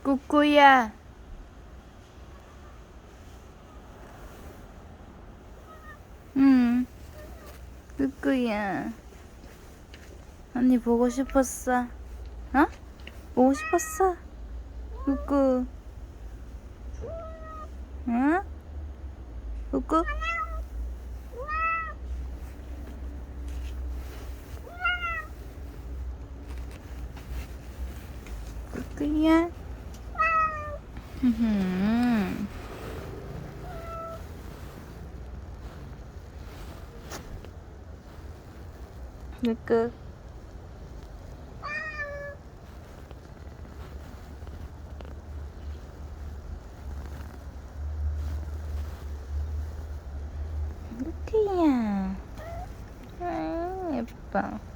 꾸꾸야. 응. 꾸꾸야. 언니 보고 싶었어. 어? 보고 싶었어? 꾸꾸. 응? 꾸꾸? 꾸꾸야. 꾸꾸. 꾸꾸야. 아, 예뻐.